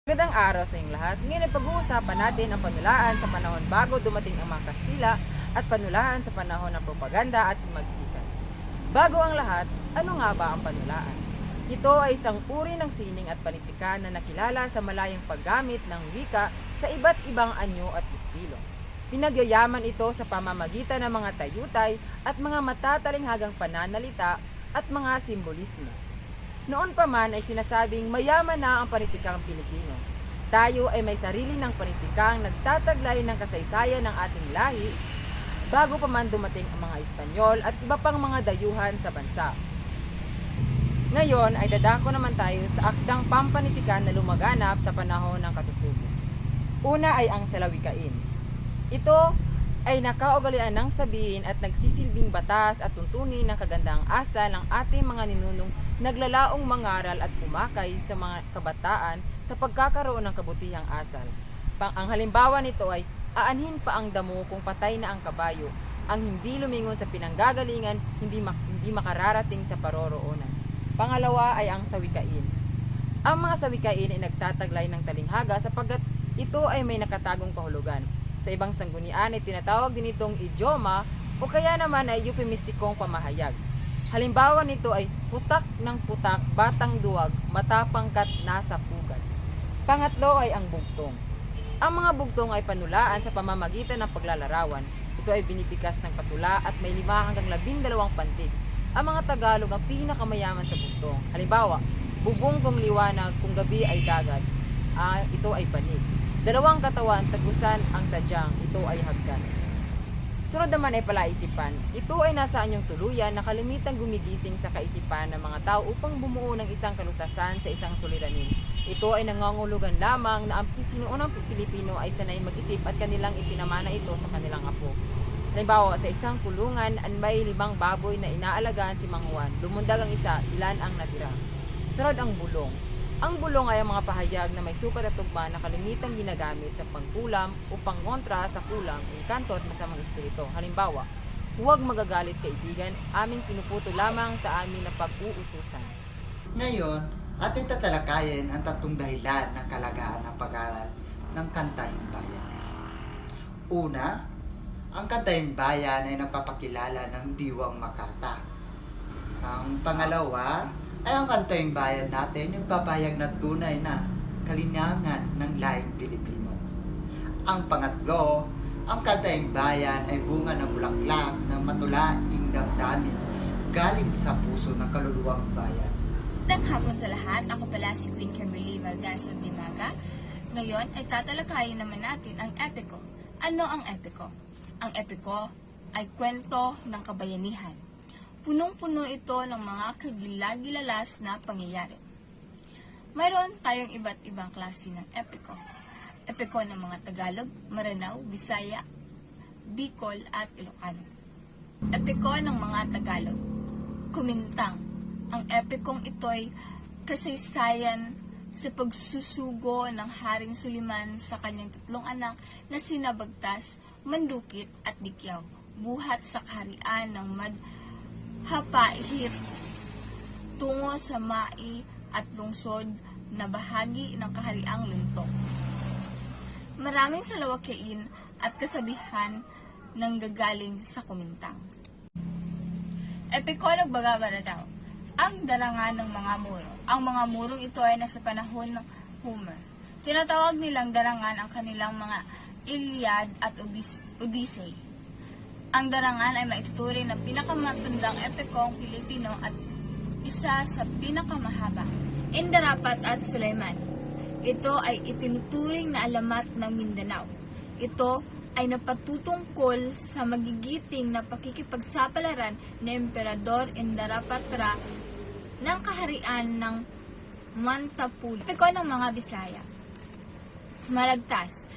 Magandang araw sa inyong lahat. Ngayon ay pag-uusapan natin ang panulaan sa panahon bago dumating ang mga Kastila at panulaan sa panahon ng propaganda at himagsikan. Bago ang lahat, ano nga ba ang panulaan? Ito ay isang uri ng sining at panitikan na nakilala sa malayang paggamit ng wika sa iba't ibang anyo at estilo. Pinagyayaman ito sa pamamagitan ng mga tayutay at mga matatalinghagang pananalita at mga simbolismo. Noon pa man ay sinasabing mayaman na ang panitikang Pilipino. Tayo ay may sarili ng panitikang nagtataglay ng kasaysayan ng ating lahi bago pa man dumating ang mga Espanyol at iba pang mga dayuhan sa bansa. Ngayon ay dadako naman tayo sa akdang pampanitikan na lumaganap sa panahon ng katutubo. Una ay ang salawikain. Ito ay nakaugalian ng sabihin at nagsisilbing batas at tuntunin ng kagandang asal ng ating mga ninunong naglalaong mangaral at pumakay sa mga kabataan sa pagkakaroon ng kabutihang asal. Ang halimbawa nito ay aanhin pa ang damo kung patay na ang kabayo, ang hindi lumingon sa pinanggagalingan, hindi makararating sa paroroonan. Pangalawa ay ang sawikain. Ang mga sawikain ay nagtataglay ng talinghaga sapagkat ito ay may nakatagong kahulugan. Sa ibang sanggunian ay tinatawag din itong idioma o kaya naman ay euphemistikong pamahayag. Halimbawa nito ay putak ng putak, batang duwag, matapangkat nasa pugad. Pangatlo ay ang bugtong. Ang mga bugtong ay panulaan sa pamamagitan ng paglalarawan. Ito ay binipikas ng patula at may 5 hanggang 12 pantig. Ang mga Tagalog ang pinakamayaman sa bugtong. Halimbawa, bubong kung liwanag, kung gabi ay dagat. Ito ay banig. 2 katawan, tagusan ang tadyang, ito ay hagdan. Sunod naman ay palaisipan. Ito ay nasa anyong tuluyan na kalimitang gumigising sa kaisipan ng mga tao upang bumuo ng isang kalutasan sa isang suliranin. Ito ay nangangulugan lamang na ang sinuunang Pilipino ay sanay mag-isip at kanilang itinamana ito sa kanilang apo. Halimbawa, sa isang kulungan ay may 5 baboy na inaalagaan si Mang Juan. Lumundag ang isa, ilan ang natira? Sunod ang bulong. Ang bulong ay ang mga pahayag na may sukat at tugma na kalimitang ginagamit sa pangkulam o pangkontra sa kulang, engkanto at masamang espiritu. Halimbawa, huwag magagalit kaibigan, aming pinuputo lamang sa amin na pag-uutusan. Ngayon, ating tatalakayin ang 3 dahilan ng kalagaan ng pag-aaral ng Kantahing Bayan. Una, ang Kantahing Bayan ay nagpapakilala ng Diwang Makata. Ang pangalawa, ay ang Kantahing Bayan natin yung papayag na tunay na kalinangan ng lahing Pilipino. Ang pangatlo, ang Kantahing Bayan ay bunga ng bulaklak ng matulaing damdamin galing sa puso ng kaluluwang bayan. Magandang hapon sa lahat. Ako pala si Queen Kimberly Valdez of Dimaga. Ngayon ay tatalakayin naman natin ang epiko. Ano ang epiko? Ang epiko ay kwento ng kabayanihan. Punong-puno ito ng mga kagilagilalas na pangyayari. Mayroon tayong iba't ibang klase ng epiko. Epiko ng mga Tagalog, Maranao, Bisaya, Bicol at Ilocano. Epiko ng mga Tagalog, Kumintang. Ang epikong ito'y kasaysayan sa pagsusugo ng Haring Suliman sa kanyang 3 anak na sina Bagtas, Mandukit at Dikyaw, buhat sa kaharian ng Hapahit tungo sa Mai at lungsod na bahagi ng kahariang Luntong. Maraming salawakiin at kasabihan ng gagaling sa Kumintang. Epiko nagbagabara daw, ang darangan ng mga muro. Ang mga murong ito ay nasa panahon ng Homer. Tinatawag nilang darangan ang kanilang mga Iliad at Odyssey. Ang darangan ay maituturing na pinakamatandang epikong Pilipino at isa sa pinakamahaba. Indarapat at Sulaiman. Ito ay itinuturing na alamat ng Mindanao. Ito ay napatutungkol sa magigiting na pakikipagsapalaran ni Emperador Indarapatra ng kaharian ng Mantapuli. Epiko ng mga Bisaya. Maragtas.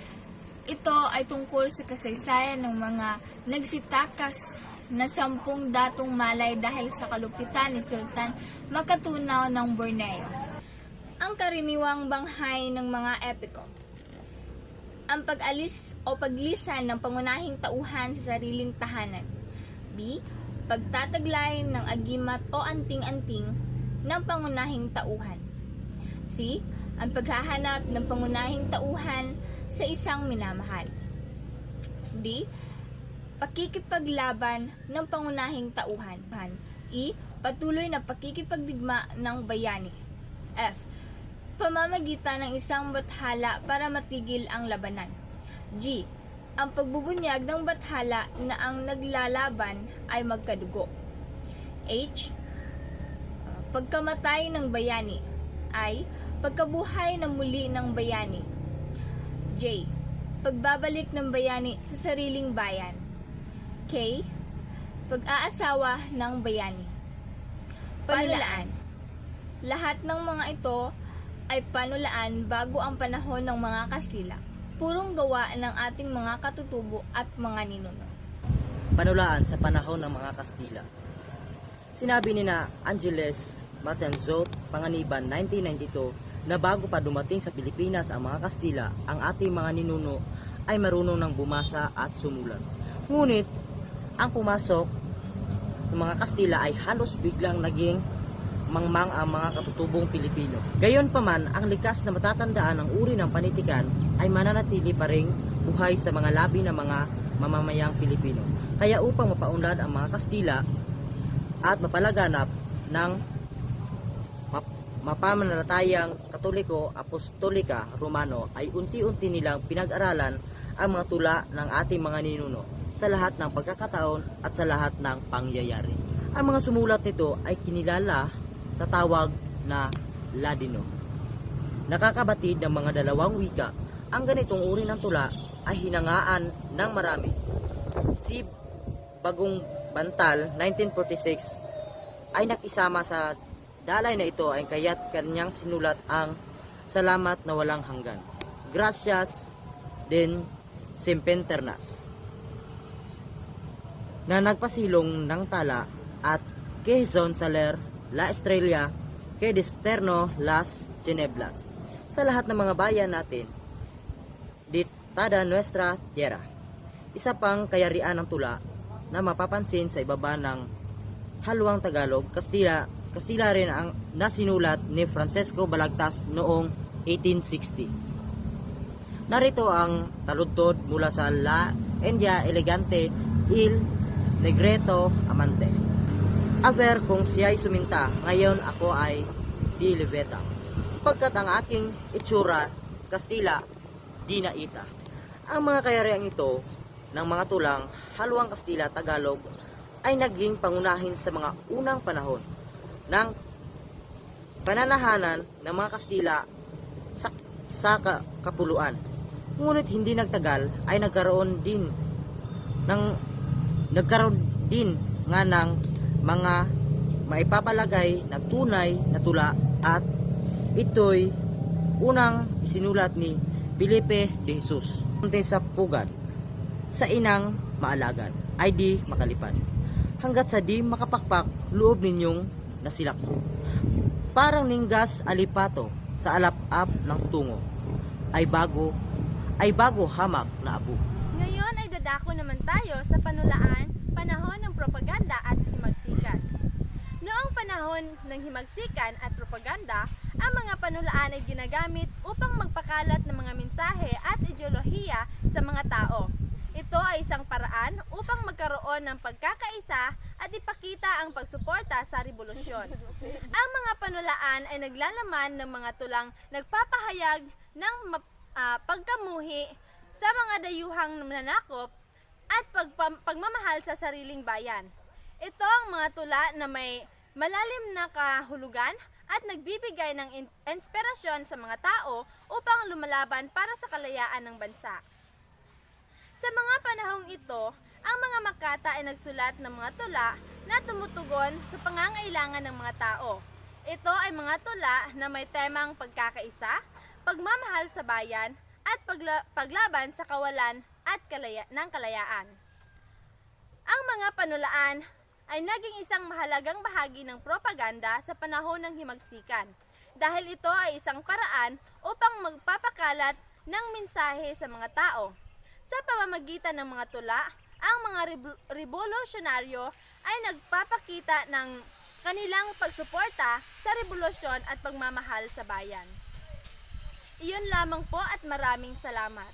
Ito ay tungkol sa kasaysayan ng mga nagsitakas na 10 datong malay dahil sa kalupitan ni Sultan Makatunaw ng Borneo. Ang karaniwang banghay ng mga epiko. Ang pag-alis o paglisan ng pangunahing tauhan sa sariling tahanan. B. Pagtataglay ng agimat o anting-anting ng pangunahing tauhan. C. ang paghahanap ng pangunahing tauhan sa isang minamahal. D. Pakikipaglaban ng pangunahing tauhan. E. Patuloy na pakikipagdigma ng bayani. F. Pamamagitan ng isang bathala para matigil ang labanan. G. Ang pagbubunyag ng bathala na ang naglalaban ay magkadugo. H. Pagkamatay ng bayani. I. Pagkabuhay na muli ng bayani. J. Pagbabalik ng bayani sa sariling bayan. K. Pag-aasawa ng bayani. Panulaan. Lahat ng mga ito ay panulaan bago ang panahon ng mga Kastila. Purong gawa ng ating mga katutubo at mga ninuno. Panulaan sa panahon ng mga Kastila. Sinabi ni na Angeles Matanzot, Panganiban, 1992, na bago pa dumating sa Pilipinas ang mga Kastila, ang ating mga ninuno ay marunong ng bumasa at sumulat. Ngunit, ang pumasok ng mga Kastila ay halos biglang naging mangmang ang mga katutubong Pilipino. Gayon pa man, ang likas na matatandaan ng uri ng panitikan ay mananatili pa ring buhay sa mga labi ng mga mamamayang Pilipino. Kaya upang mapaunlad ang mga Kastila at mapalaganap ng mapamanalatayang Katoliko, Apostolika, Romano ay unti-unti nilang pinag-aralan ang mga tula ng ating mga ninuno sa lahat ng pagkakataon at sa lahat ng pangyayari. Ang mga sumulat nito ay kinilala sa tawag na Ladino. Nakakabatid ng mga dalawang wika. Ang ganitong uri ng tula ay hinangaan ng marami. Si Bagong Bantal, 1946, ay nakisama sa dalay na ito ay kaya't kanyang sinulat ang Salamat na Walang Hanggan. Gracias din Sempenternas, na nagpasilong ng tala, at Quezon Saler La Estrella que desterno las Gineblas sa lahat ng mga bayan natin ditada nuestra tierra. Isa pang kayarian ng tula na mapapansin sa ibaba ng haluang Tagalog, Kastila rin ang nasinulat ni Francisco Balagtas noong 1860. Narito ang taludtod mula sa La India Elegante Il Negreto Amante. A ver kung siya'y suminta, ngayon ako ay di libeta. Pagkat ang aking itsura, Kastila, di naita. Ang mga kayariang ito ng mga tulang haluang Kastila Tagalog ay naging pangunahin sa mga unang panahon ng pananahanan ng mga Kastila sa kapuluan. Ngunit hindi nagtagal ay nagkaroon din nga ng mga maipapalagay na tunay na tula, at ito'y unang isinulat ni Felipe de Jesus sa pugad sa inang maalagad ay di makalipad hanggat sa di makapakpak loob ninyong nasilakbo. Parang ninggas alipato sa alap-ap ng tungo ay bago hamak na abo. Ngayon ay dadako naman tayo sa panulaan, panahon ng propaganda at himagsikan. Noong panahon ng himagsikan at propaganda, ang mga panulaan ay ginagamit upang magpakalat ng mga mensahe at ideolohiya sa mga tao. Ito ay isang paraan upang magkaroon ng pagkakaisa at ipakita ang pagsuporta sa rebolusyon. Ang mga panulaan ay naglalaman ng mga tulang nagpapahayag ng pagkamuhi sa mga dayuhang nanakop at pagmamahal sa sariling bayan. Ito ang mga tula na may malalim na kahulugan at nagbibigay ng inspirasyon sa mga tao upang lumalaban para sa kalayaan ng bansa. Sa mga panahong ito, ang mga Makata ay nagsulat ng mga tula na tumutugon sa pangangailangan ng mga tao. Ito ay mga tula na may temang pagkakaisa, pagmamahal sa bayan, at paglaban sa kawalan at kalayaan. Ang mga panulaan ay naging isang mahalagang bahagi ng propaganda sa panahon ng himagsikan dahil ito ay isang paraan upang magpapakalat ng mensahe sa mga tao. Sa pamamagitan ng mga tula, ang mga revolusyonaryo ay nagpapakita ng kanilang pagsuporta sa rebolusyon at pagmamahal sa bayan. Iyon lamang po at maraming salamat.